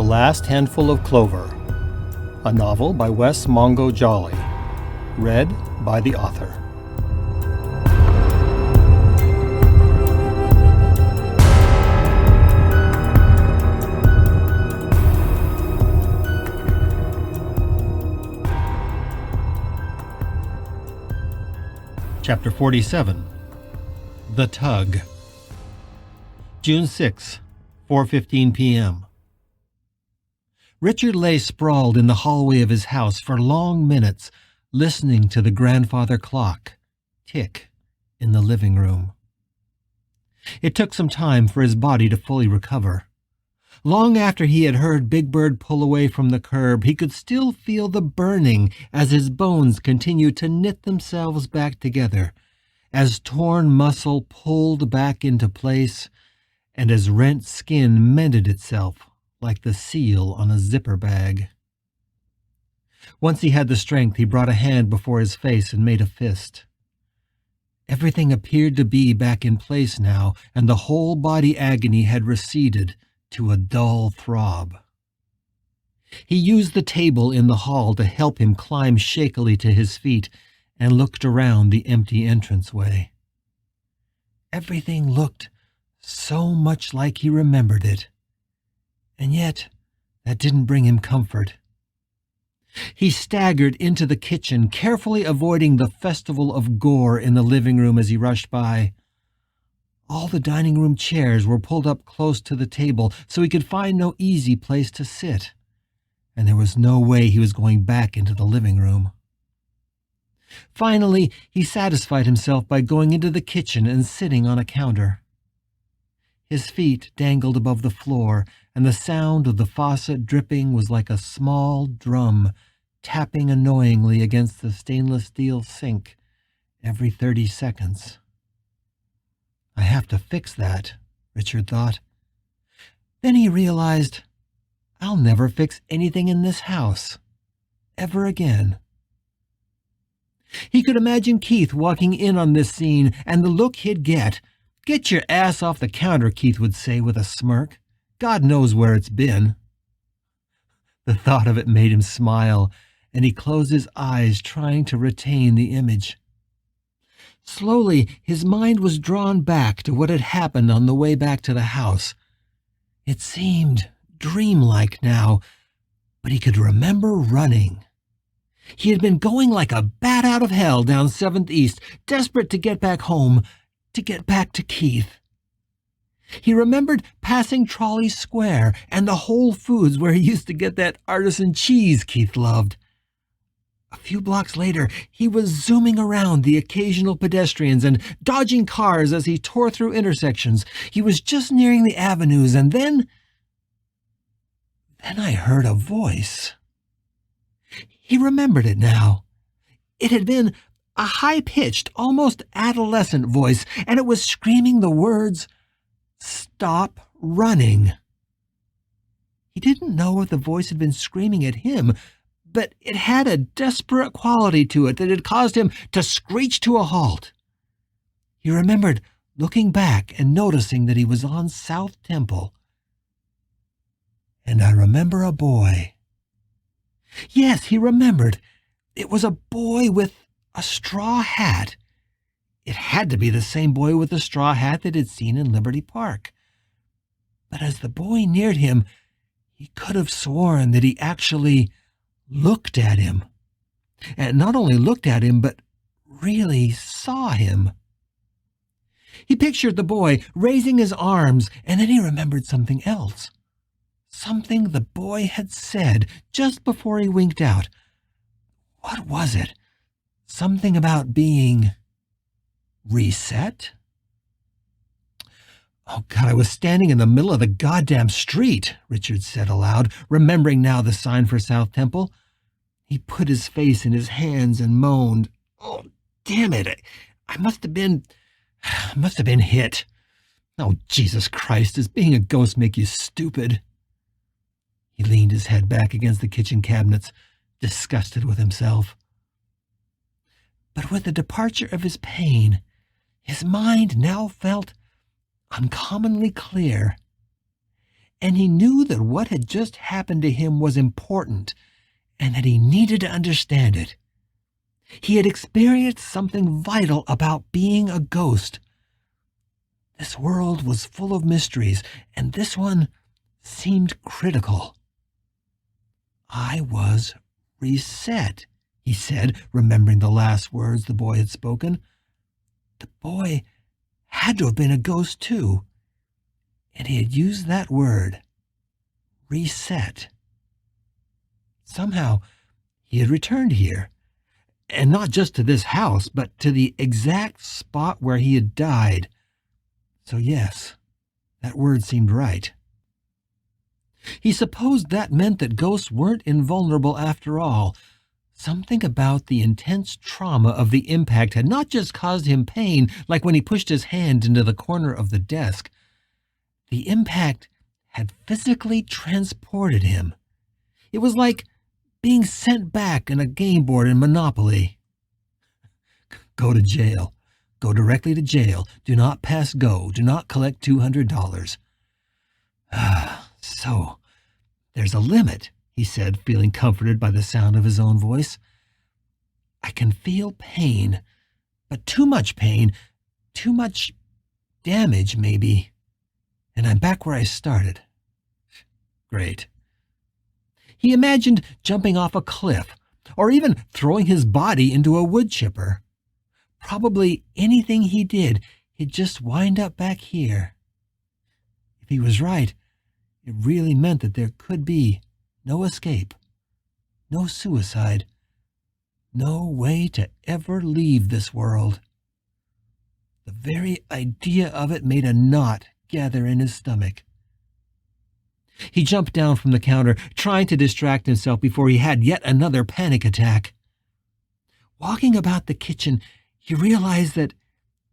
Last Handful of Clover, a novel by Wess Mongo Jolley, read by the author. Chapter 47. The Tug. June 6, 4:15 p.m. Richard lay sprawled in the hallway of his house for long minutes, listening to the grandfather clock tick in the living room. It took some time for his body to fully recover. Long after he had heard Big Bird pull away from the curb, he could still feel the burning as his bones continued to knit themselves back together, as torn muscle pulled back into place, and as rent skin mended itself like the seal on a zipper bag. Once he had the strength, he brought a hand before his face and made a fist. Everything appeared to be back in place now, and the whole body agony had receded to a dull throb. He used the table in the hall to help him climb shakily to his feet and looked around the empty entranceway. Everything looked so much like he remembered it, and yet that didn't bring him comfort. He staggered into the kitchen, carefully avoiding the festival of gore in the living room as he rushed by. All the dining room chairs were pulled up close to the table, so he could find no easy place to sit, and there was no way he was going back into the living room. Finally, he satisfied himself by going into the kitchen and sitting on a counter. His feet dangled above the floor, and the sound of the faucet dripping was like a small drum tapping annoyingly against the stainless steel sink every 30 seconds. I have to fix that, Richard thought. Then he realized, I'll never fix anything in this house, ever again. He could imagine Keith walking in on this scene, and the look he'd get. "Get your ass off the counter," Keith would say with a smirk. "God knows where it's been." The thought of it made him smile, and he closed his eyes, trying to retain the image. Slowly, his mind was drawn back to what had happened on the way back to the house. It seemed dreamlike now, but he could remember running. He had been going like a bat out of hell down 7th East, desperate to get back home, to get back to Keith. He remembered passing Trolley Square and the Whole Foods where he used to get that artisan cheese Keith loved. A few blocks later, he was zooming around the occasional pedestrians and dodging cars as he tore through intersections. He was just nearing the avenues, and then I heard a voice. He remembered it now. It had been a high-pitched, almost adolescent voice, and it was screaming the words, "Stop running." He didn't know if the voice had been screaming at him, but it had a desperate quality to it that had caused him to screech to a halt. He remembered looking back and noticing that he was on South Temple. And I remember a boy. Yes, he remembered. It was a boy with a straw hat. It had to be the same boy with the straw hat that he'd seen in Liberty Park. But as the boy neared him, he could have sworn that he actually looked at him. And not only looked at him, but really saw him. He pictured the boy raising his arms, and then he remembered something else. Something the boy had said just before he winked out. What was it? Something about being reset? "Oh, God, I was standing in the middle of the goddamn street," Richard said aloud, remembering now the sign for South Temple. He put his face in his hands and moaned, "Oh, damn it, I must have been hit. Oh, Jesus Christ, does being a ghost make you stupid?" He leaned his head back against the kitchen cabinets, disgusted with himself. But with the departure of his pain, his mind now felt uncommonly clear. and he knew that what had just happened to him was important and that he needed to understand it. He had experienced something vital about being a ghost. This world was full of mysteries, and this one seemed critical. "I was reset," he said, remembering the last words the boy had spoken. The boy had to have been a ghost too, and he had used that word, reset. Somehow he had returned here, and not just to this house, but to the exact spot where he had died. So yes, that word seemed right. He supposed that meant that ghosts weren't invulnerable after all. Something about the intense trauma of the impact had not just caused him pain, like when he pushed his hand into the corner of the desk. The impact had physically transported him. It was like being sent back on a game board in Monopoly. Go to jail. Go directly to jail. Do not pass go. Do not collect $200. So, there's a limit, he said, feeling comforted by the sound of his own voice. I can feel pain, but too much pain, too much damage, maybe. And I'm back where I started. Great. He imagined jumping off a cliff, or even throwing his body into a wood chipper. Probably anything he did, he'd just wind up back here. If he was right, it really meant that there could be no escape, no suicide, no way to ever leave this world. The very idea of it made a knot gather in his stomach. He jumped down from the counter, trying to distract himself before he had yet another panic attack. Walking about the kitchen, he realized that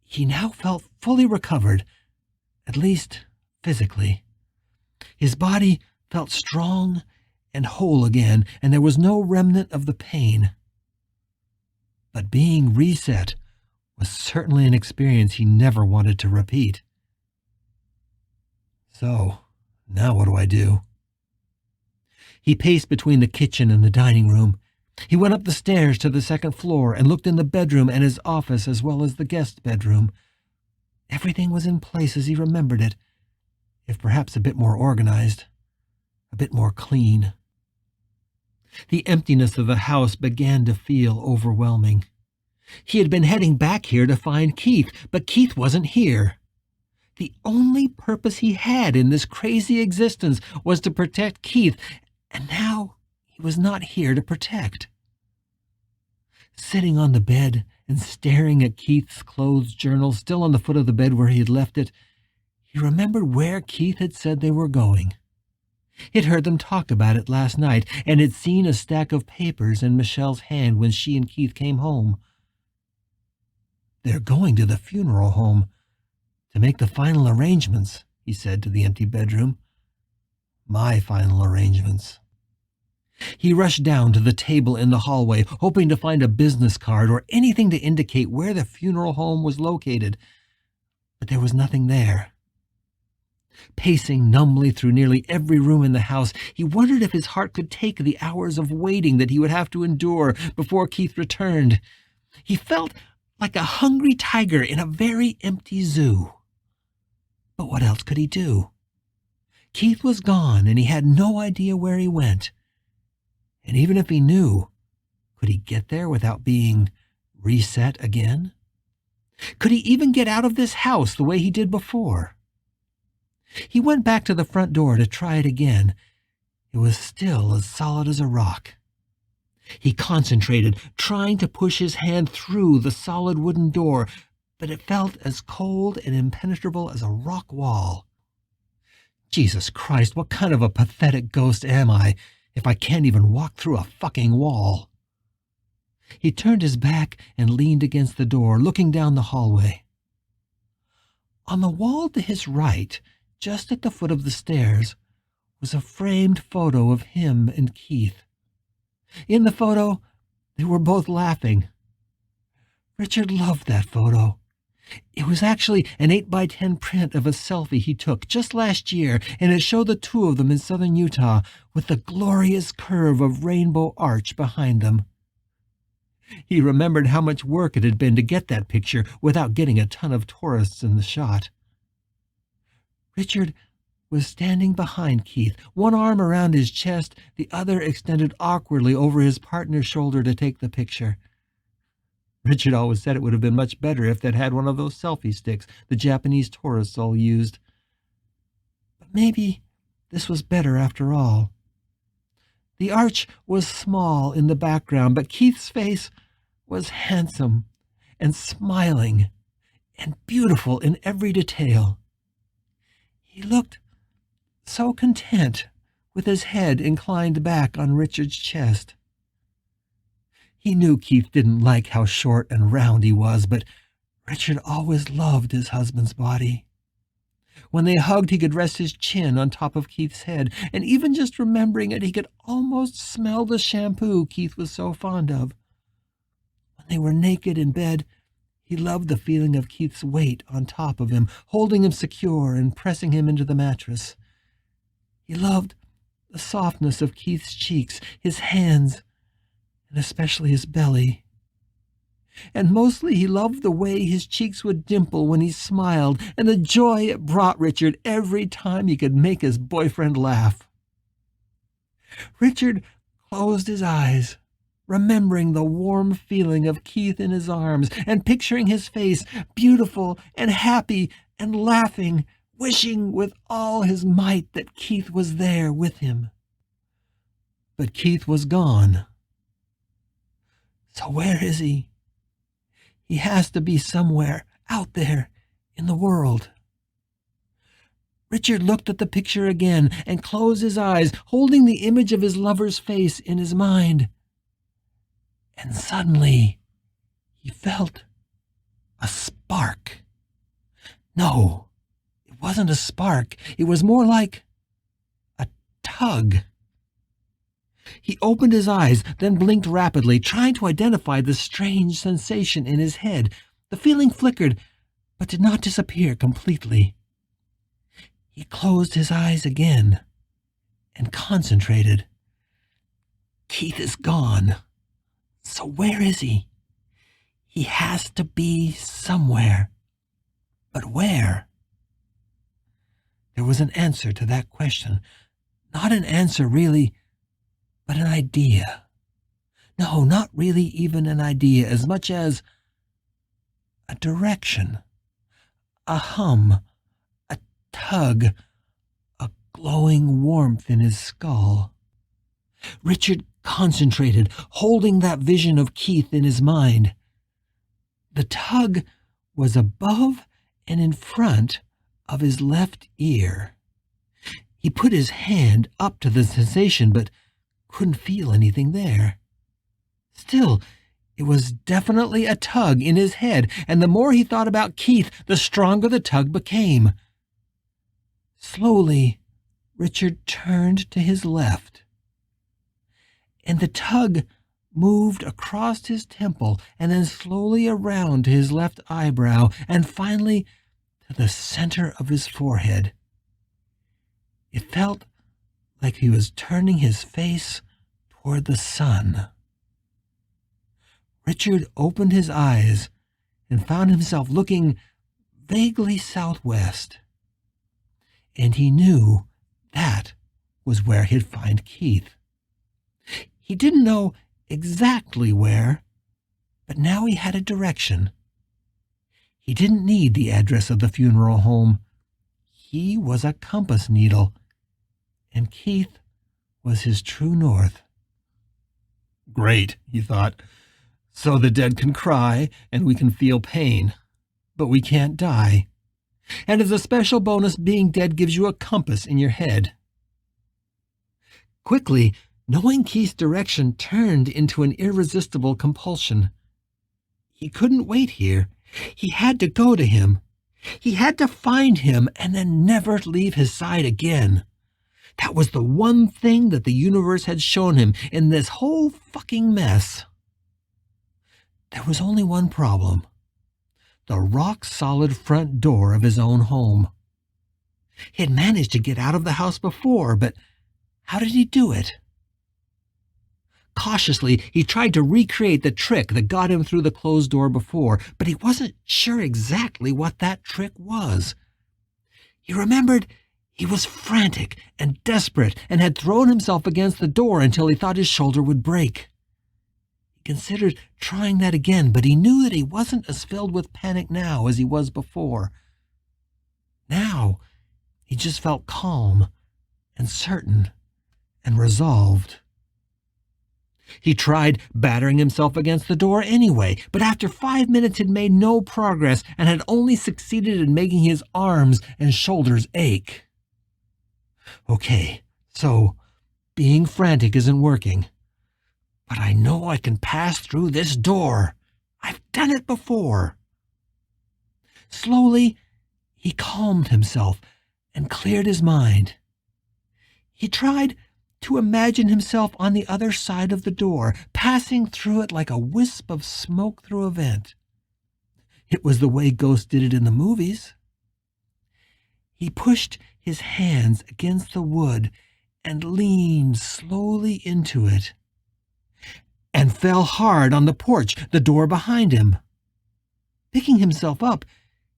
he now felt fully recovered, at least physically. His body felt strong and whole again, and there was no remnant of the pain. But being reset was certainly an experience he never wanted to repeat. So, now what do I do? He paced between the kitchen and the dining room. He went up the stairs to the second floor and looked in the bedroom and his office as well as the guest bedroom. Everything was in place as he remembered it, if perhaps a bit more organized, a bit more clean. The emptiness of the house began to feel overwhelming. He had been heading back here to find Keith, but Keith wasn't here. The only purpose he had in this crazy existence was to protect Keith, and now he was not here to protect. Sitting on the bed and staring at Keith's closed journal still on the foot of the bed where he had left it, he remembered where Keith had said they were going. He'd heard them talk about it last night, and had seen a stack of papers in Michelle's hand when she and Keith came home. They're going to the funeral home to make the final arrangements, he said to the empty bedroom. My final arrangements. He rushed down to the table in the hallway, hoping to find a business card or anything to indicate where the funeral home was located, but there was nothing there. Pacing numbly through nearly every room in the house, he wondered if his heart could take the hours of waiting that he would have to endure before Keith returned. He felt like a hungry tiger in a very empty zoo. But what else could he do? Keith was gone, and he had no idea where he went. And even if he knew, could he get there without being reset again? Could he even get out of this house the way he did before? He went back to the front door to try it again. It was still as solid as a rock. He concentrated, trying to push his hand through the solid wooden door, but it felt as cold and impenetrable as a rock wall. Jesus Christ, what kind of a pathetic ghost am I if I can't even walk through a fucking wall? He turned his back and leaned against the door, looking down the hallway. On the wall to his right, just at the foot of the stairs, was a framed photo of him and Keith. In the photo, they were both laughing. Richard loved that photo. It was actually an 8x10 print of a selfie he took just last year, and it showed the two of them in southern Utah with the glorious curve of Rainbow Arch behind them. He remembered how much work it had been to get that picture without getting a ton of tourists in the shot. Richard was standing behind Keith, one arm around his chest, the other extended awkwardly over his partner's shoulder to take the picture. Richard always said it would have been much better if they'd had one of those selfie sticks the Japanese tourists all used. But maybe this was better after all. The arch was small in the background, but Keith's face was handsome and smiling and beautiful in every detail. He looked so content with his head inclined back on Richard's chest. He knew Keith didn't like how short and round he was, but Richard always loved his husband's body. When they hugged, he could rest his chin on top of Keith's head, and even just remembering it, he could almost smell the shampoo Keith was so fond of. When they were naked in bed, he loved the feeling of Keith's weight on top of him, holding him secure and pressing him into the mattress. He loved the softness of Keith's cheeks, his hands, and especially his belly. And mostly he loved the way his cheeks would dimple when he smiled, and the joy it brought Richard every time he could make his boyfriend laugh. Richard closed his eyes, remembering the warm feeling of Keith in his arms, and picturing his face, beautiful and happy and laughing, wishing with all his might that Keith was there with him. But Keith was gone. So where is he? He has to be somewhere out there in the world. Richard looked at the picture again and closed his eyes, holding the image of his lover's face in his mind. And suddenly, he felt a spark. No, it wasn't a spark. It was more like a tug. He opened his eyes, then blinked rapidly, trying to identify the strange sensation in his head. The feeling flickered, but did not disappear completely. He closed his eyes again and concentrated. Keith is gone. So where is he? He has to be somewhere. But where? There was an answer to that question. Not an answer, really, but an idea. No, not really even an idea, as much as a direction, a hum, a tug, a glowing warmth in his skull. Richard concentrated, holding that vision of Keith in his mind. The tug was above and in front of his left ear. He put his hand up to the sensation, but couldn't feel anything there. Still, it was definitely a tug in his head, and the more he thought about Keith, the stronger the tug became. Slowly, Richard turned to his left, and the tug moved across his temple and then slowly around to his left eyebrow and finally to the center of his forehead. It felt like he was turning his face toward the sun. Richard opened his eyes and found himself looking vaguely southwest, and he knew that was where he'd find Keith. He didn't know exactly where, but now he had a direction. He didn't need the address of the funeral home. He was a compass needle, and Keith was his true north. Great, he thought. So the dead can cry, and we can feel pain, but we can't die. And as a special bonus, being dead gives you a compass in your head. Quickly, knowing Keith's direction turned into an irresistible compulsion. He couldn't wait here. He had to go to him. He had to find him and then never leave his side again. That was the one thing that the universe had shown him in this whole fucking mess. There was only one problem. the rock-solid front door of his own home. He had managed to get out of the house before, but how did he do it? Cautiously, he tried to recreate the trick that got him through the closed door before, but he wasn't sure exactly what that trick was. He remembered he was frantic and desperate and had thrown himself against the door until he thought his shoulder would break. He considered trying that again, but he knew that he wasn't as filled with panic now as he was before. Now, he just felt calm and certain and resolved. He tried battering himself against the door anyway, but after 5 minutes had made no progress and had only succeeded in making his arms and shoulders ache. Okay, so being frantic isn't working, but I know I can pass through this door. I've done it before. Slowly, he calmed himself and cleared his mind. He tried to imagine himself on the other side of the door, passing through it like a wisp of smoke through a vent. It was the way ghosts did it in the movies. He pushed his hands against the wood and leaned slowly into it, and fell hard on the porch, the door behind him. Picking himself up,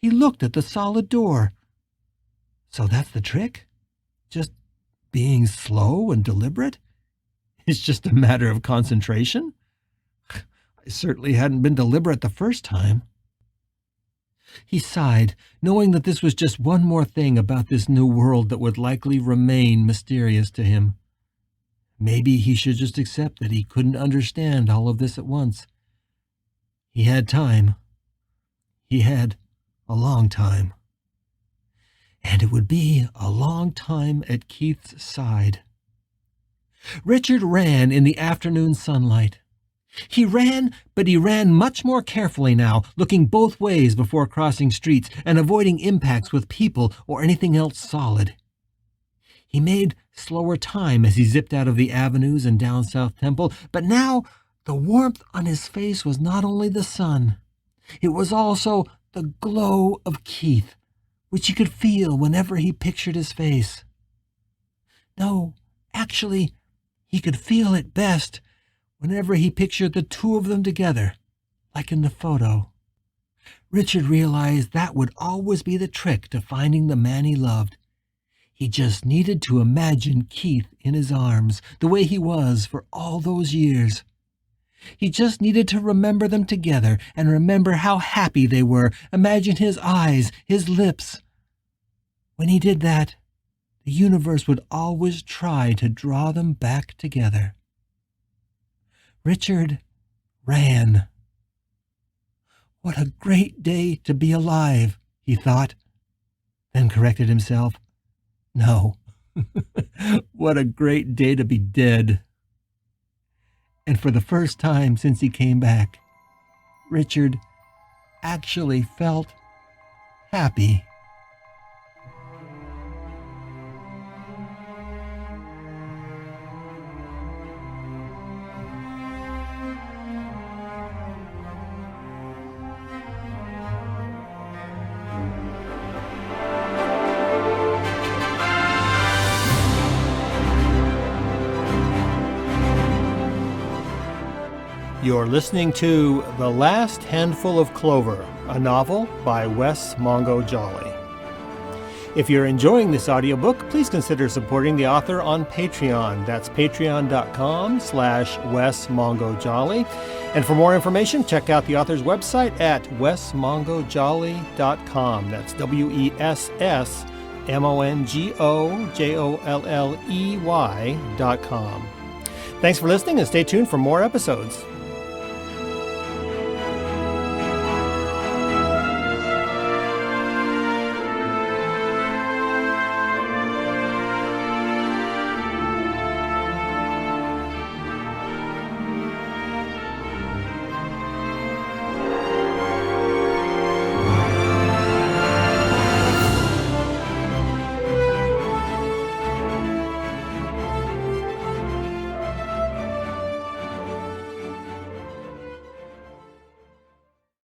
he looked at the solid door. So that's the trick? Just being slow and deliberate? It's just a matter of concentration? I certainly hadn't been deliberate the first time. He sighed, knowing that this was just one more thing about this new world that would likely remain mysterious to him. Maybe he should just accept that he couldn't understand all of this at once. He had time. He had a long time. And it would be a long time at Keith's side. Richard ran in the afternoon sunlight. He ran, but he ran much more carefully now, looking both ways before crossing streets and avoiding impacts with people or anything else solid. He made slower time as he zipped out of the avenues and down South Temple, but now the warmth on his face was not only the sun, it was also the glow of Keith, which he could feel whenever he pictured his face. No, actually, he could feel it best whenever he pictured the two of them together, like in the photo. Richard realized that would always be the trick to finding the man he loved. He just needed to imagine Keith in his arms, the way he was for all those years. He just needed to remember them together and remember how happy they were, imagine his eyes, his lips. When he did that, the universe would always try to draw them back together. Richard ran. What a great day to be alive, he thought, then corrected himself. No, what a great day to be dead. And for the first time since he came back, Richard actually felt happy. You're listening to The Last Handful of Clover, a novel by Wess Mongo Jolley. If you're enjoying this audiobook, please consider supporting the author on Patreon. That's patreon.com/Wess Mongo Jolley. And for more information, check out the author's website at wessmongojolly.com. That's WESSMONGOJOLLEY.com. Thanks for listening and stay tuned for more episodes.